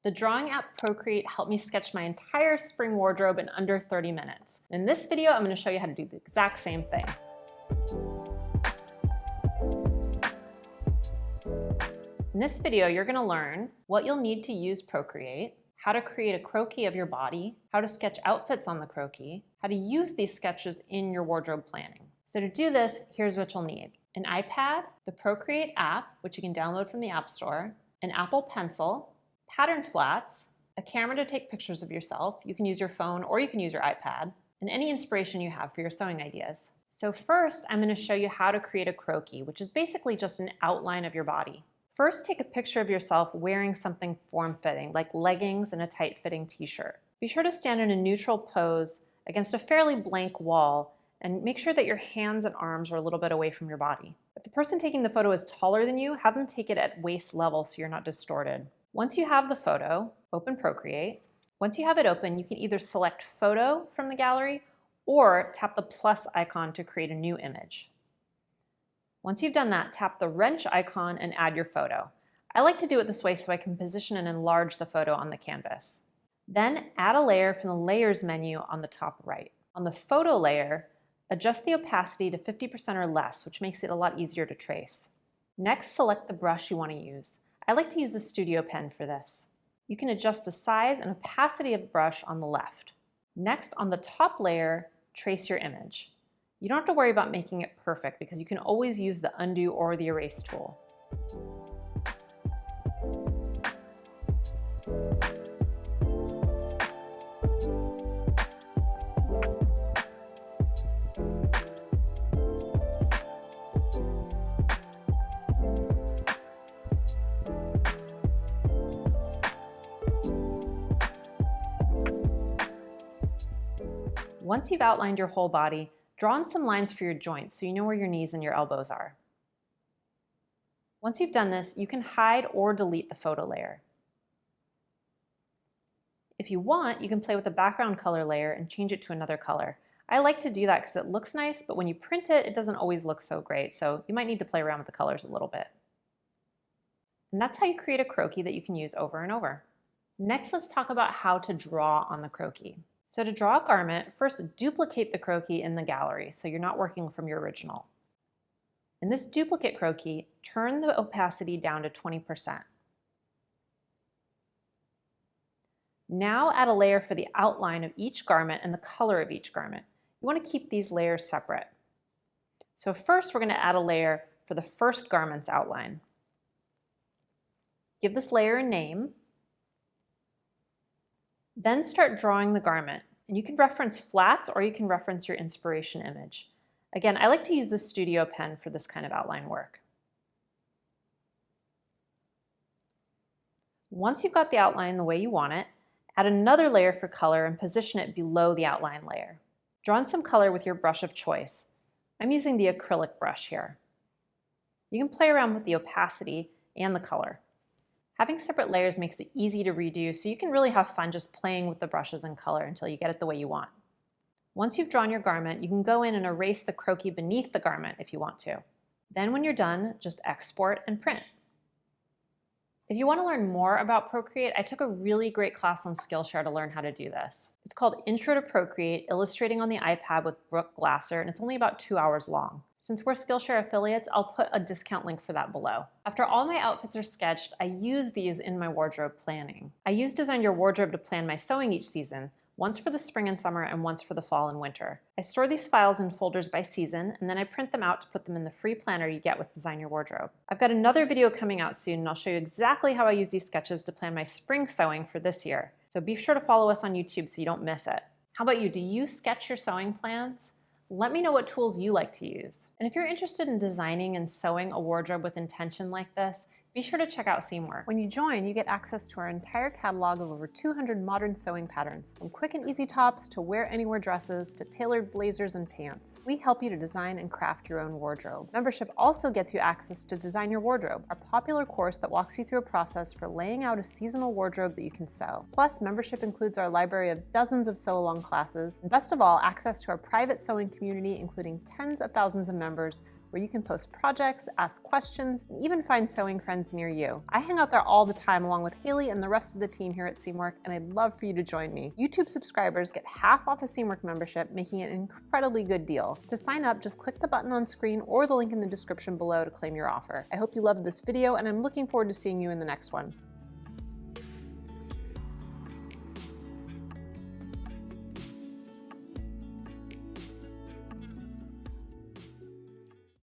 The drawing app Procreate helped me sketch my entire spring wardrobe in under 30 minutes. In this video, I'm going to show you how to do the exact same thing. In this video, you're going to learn what you'll need to use Procreate, how to create a croquis of your body, how to sketch outfits on the croquis, how to use these sketches in your wardrobe planning. So to do this, here's what you'll need: an iPad, the Procreate app, which you can download from the App Store, an Apple Pencil, pattern flats, a camera to take pictures of yourself. You can use your phone or you can use your iPad, and any inspiration you have for your sewing ideas. So first, I'm going to show you how to create a croquis, which is basically just an outline of your body. First, take a picture of yourself wearing something form-fitting, like leggings and a tight-fitting t-shirt. Be sure to stand in a neutral pose against a fairly blank wall, and make sure that your hands and arms are a little bit away from your body. If the person taking the photo is taller than you, have them take it at waist level so you're not distorted. Once you have the photo, open Procreate. Once you have it open, you can either select Photo from the gallery or tap the plus icon to create a new image. Once you've done that, tap the wrench icon and add your photo. I like to do it this way so I can position and enlarge the photo on the canvas. Then add a layer from the Layers menu on the top right. On the photo layer, adjust the opacity to 50% or less, which makes it a lot easier to trace. Next, select the brush you want to use. I like to use the Studio Pen for this. You can adjust the size and opacity of the brush on the left. Next, on the top layer, trace your image. You don't have to worry about making it perfect because you can always use the undo or the erase tool. Once you've outlined your whole body, draw in some lines for your joints so you know where your knees and your elbows are. Once you've done this, you can hide or delete the photo layer. If you want, you can play with the background color layer and change it to another color. I like to do that because it looks nice, but when you print it, it doesn't always look so great, so you might need to play around with the colors a little bit. And that's how you create a croquis that you can use over and over. Next, let's talk about how to draw on the croquis. So to draw a garment, first duplicate the croquis in the gallery so you're not working from your original. In this duplicate croquis, turn the opacity down to 20%. Now add a layer for the outline of each garment and the color of each garment. You want to keep these layers separate. So first we're going to add a layer for the first garment's outline. Give this layer a name. Then start drawing the garment, and you can reference flats or you can reference your inspiration image. Again, I like to use the Studio Pen for this kind of outline work. Once you've got the outline the way you want it, add another layer for color and position it below the outline layer. Draw in some color with your brush of choice. I'm using the acrylic brush here. You can play around with the opacity and the color. Having separate layers makes it easy to redo, so you can really have fun just playing with the brushes and color until you get it the way you want. Once you've drawn your garment, you can go in and erase the croquis beneath the garment if you want to. Then when you're done, just export and print. If you want to learn more about Procreate, I took a really great class on Skillshare to learn how to do this. It's called Intro to Procreate, Illustrating on the iPad with Brooke Glasser, and it's only about 2 hours long. Since we're Skillshare affiliates, I'll put a discount link for that below. After all my outfits are sketched, I use these in my wardrobe planning. I use Design Your Wardrobe to plan my sewing each season, once for the spring and summer and once for the fall and winter. I store these files in folders by season, and then I print them out to put them in the free planner you get with Design Your Wardrobe. I've got another video coming out soon, and I'll show you exactly how I use these sketches to plan my spring sewing for this year. So be sure to follow us on YouTube so you don't miss it. How about you? Do you sketch your sewing plans? Let me know what tools you like to use. And if you're interested in designing and sewing a wardrobe with intention like this, be sure to check out Seamwork. When you join, you get access to our entire catalog of over 200 modern sewing patterns, from quick and easy tops to wear anywhere dresses to tailored blazers and pants. We help you to design and craft your own wardrobe. Membership also gets you access to Design Your Wardrobe, our popular course that walks you through a process for laying out a seasonal wardrobe that you can sew. Plus, membership includes our library of dozens of sew-along classes, and best of all, access to our private sewing community, including tens of thousands of members where you can post projects, ask questions, and even find sewing friends near you. I hang out there all the time along with Haley and the rest of the team here at Seamwork, and I'd love for you to join me. YouTube subscribers get half off a Seamwork membership, making it an incredibly good deal. To sign up, just click the button on screen or the link in the description below to claim your offer. I hope you loved this video, and I'm looking forward to seeing you in the next one.